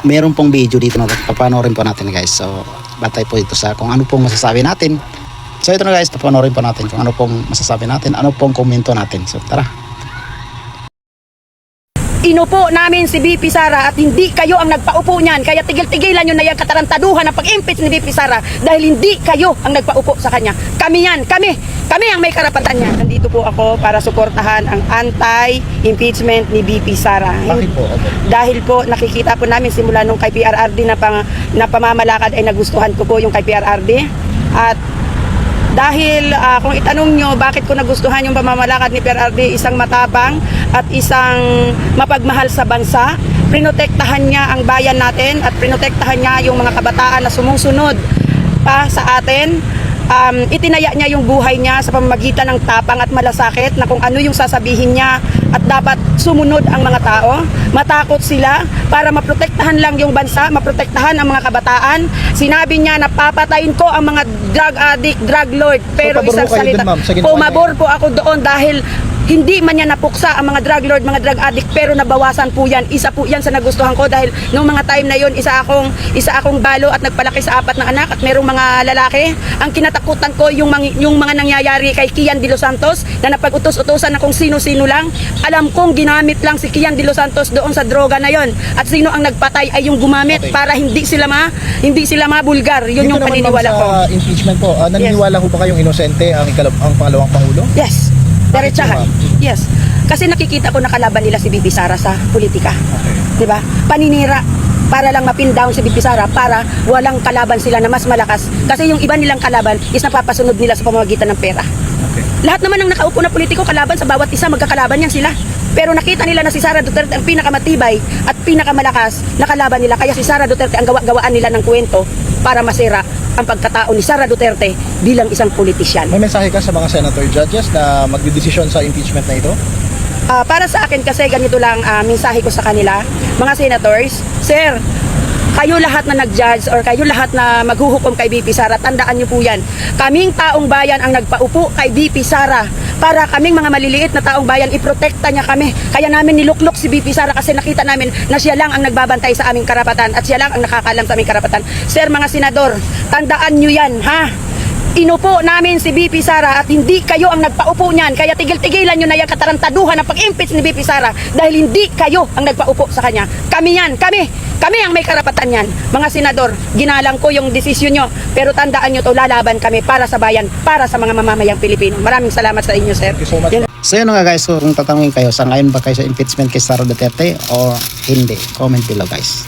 meron pong video dito na papanoorin po natin guys. So batay po ito sa kung ano pong masasabi natin. So ito na guys, papanoorin po natin kung ano pong masasabi natin, ano pong komento natin. So tara. Inupo namin si VP Sara at hindi kayo ang nagpaupo niyan. Kaya tigil-tigilan nyo na yung katarantaduhan ng pag-impeach ni VP Sara dahil hindi kayo ang nagpaupo sa kanya. Kami yan, kami ang may karapatan yan. Nandito po ako para suportahan ang anti-impeachment ni VP Sara. Bakit po? Dahil po nakikita po namin simula nung kay PRRD na pamamalakad ay nagustuhan ko po yung kay PRRD. At dahil kung itanong nyo bakit ko nagustuhan yung pamamalakad ni PRRD, isang matapang at isang mapagmahal sa bansa, prinotektahan niya ang bayan natin at prinotektahan niya yung mga kabataan na sumusunod pa sa atin. Itinaya niya yung buhay niya sa pamamagitan ng tapang at malasakit na kung ano yung sasabihin niya at dapat sumunod ang mga tao. Matakot sila para maprotektahan lang yung bansa, maprotektahan ang mga kabataan. Sinabi niya na papatayin ko ang mga drug addict, drug lord. Pero So, isang salita, pumabor po ako doon dahil hindi man niya napuksa ang mga drug lord, mga drug addict, pero nabawasan po yan. Isa po yan sa nagustuhan ko dahil nung mga time na yon isa akong balo at nagpalaki sa 4 na anak at merong mga lalaki. Ang kinatakutan ko yung mga nangyayari kay Kian De Los Santos na napag-utos-utosan na kung sino-sino lang. Alam kong ginamit lang si Kian De Los Santos doon sa droga na yon. At sino ang nagpatay ay yung gumamit para hindi sila mabulgar. Yun yung paniniwala ko. Sa impeachment po, naniniwala ho ba kayong inosente ang pangalawang pangulo? Yes. Diretsahan. Yes. Kasi nakikita ko nakalaban nila si VP Sara sa politika. Okay. 'Di ba? Paninira para lang mapin down si VP Sara para walang kalaban sila na mas malakas. Kasi yung iba nilang kalaban is napapasunod nila sa pamamagitan ng pera. Okay. Lahat naman ng nakaupo na politiko kalaban sa bawat isa, magkakalaban yan sila. Pero nakita nila na si Sara Duterte ang pinakamatibay at pinakamalakas na kalaban nila. Kaya si Sara Duterte ang gawaan nila ng kwento para masira ang pagkatao ni Sara Duterte bilang isang politisyan. May mensahe ka sa mga senator judges na magdedesisyon sa impeachment na ito? Para sa akin kasi ganito lang mensahe ko sa kanila, mga senators. Sir, kayo lahat na nag-judge or kayo lahat na maghuhukom kay VP Sara, tandaan niyo po yan. Kaming taong bayan ang nagpaupo kay VP Sara para kaming mga maliliit na taong bayan, iprotekta niya kami. Kaya namin niluklok si VP Sara kasi nakita namin na siya lang ang nagbabantay sa aming karapatan at siya lang ang nakakaalam sa aming karapatan. Sir, mga senador, tandaan niyo yan, ha? Inupo namin si VP Sara at hindi kayo ang nagpaupo niyan. Kaya tigil-tigilan nyo na yung katarantaduhan ng pag-impeach ni VP Sara dahil hindi kayo ang nagpaupo sa kanya. Kami yan, kami ang may karapatan yan. Mga senador, ginalang ko yung desisyon nyo, pero tandaan nyo to, lalaban kami para sa bayan, para sa mga mamamayang Pilipino. Maraming salamat sa inyo, sir. Thank you so much. So yun nga guys, so kung tatanungin kayo, sa ngayon ba kayo sa impeachment kay Sara Duterte o hindi? Comment below guys.